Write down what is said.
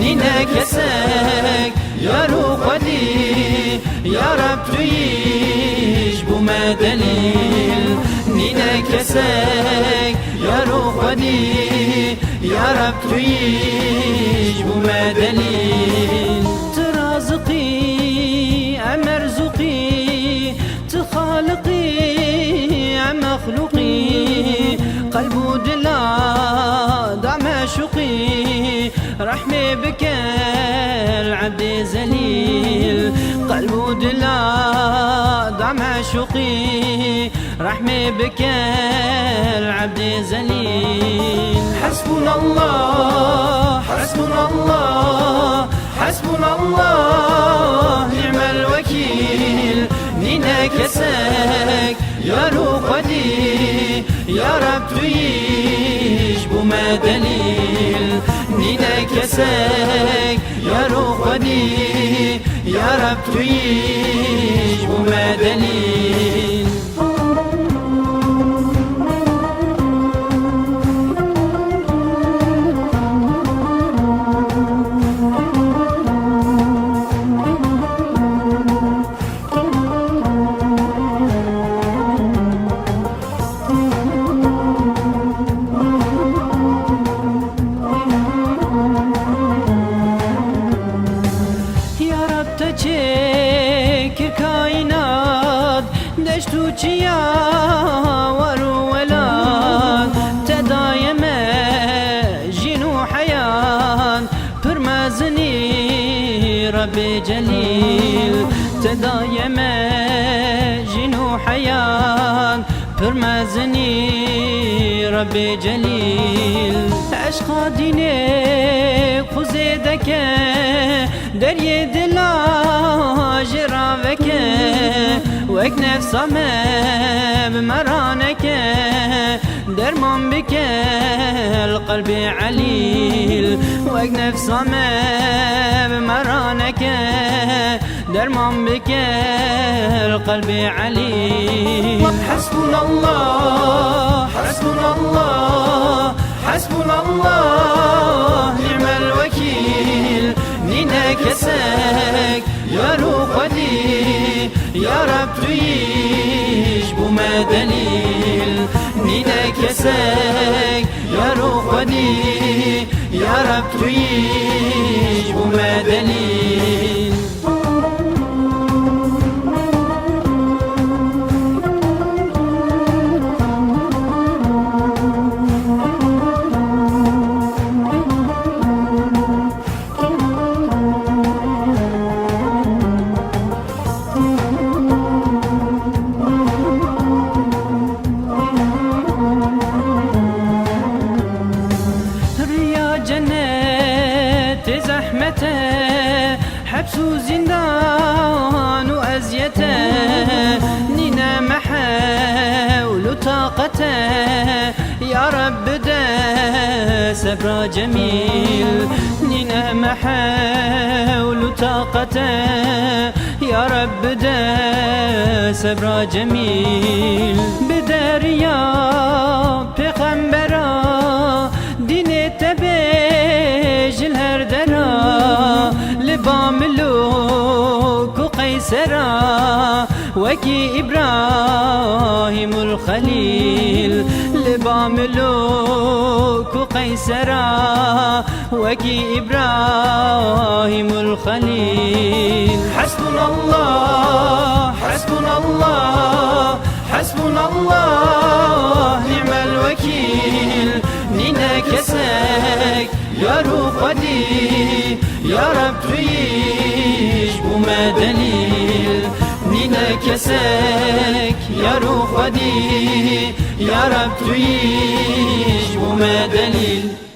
نينا كسك يا روحي يا رب تويش بما دليل نينا كسك يا روحي يا رب تويش بما دليل ترازقي أمرزقي تخالقي مخلوقي قلب دلا دع معشوقي رحمي بك العبد زليل قلب دلا دع معشوقي رحمي بك العبد زليل حسبنا الله حسبنا الله حسبنا الله نعم الوكيل نينا كسك يا روحي يا رب تويش بما دليل نينا كسك يا روحي يا رب تويش بما دليل تشكر كائنات دشتو چيا ورو ولاد تدايم جنو حيان پرمزني رب جليل تدايم جنو حيان پرمزني رب جليل عشق ديني خزيدك دري دلا جراوك وك نفسا بمرانك درمان بك القلب عليل وك نفسا بمرانك درمان بك القلب عليل حسبنا الله حسبنا الله حسبنا الله نعم الوكيل نينا كسك يا روحي يا رب تويش بما دليل نينا كسك يا روحي يا رب تويش بما دليل زحمته حبس وزندان وأزيته نينا محاول طاقته يا رب ده صبر جميل نينا محاول طاقته يا رب ده صبر جميل بدريا پیغمبرا دين تبيج الهردرا لباملوك وقيسرا وكي إبراهيم الخليل لباملوك وقيسرا وكي إبراهيم الخليل حسبنا الله حسبنا الله حسبنا الله نعم الوكيل نينا كسك يا روحي يا رب تويش بما دليل نينا كسك يا روحي يا رب تويش بما دليل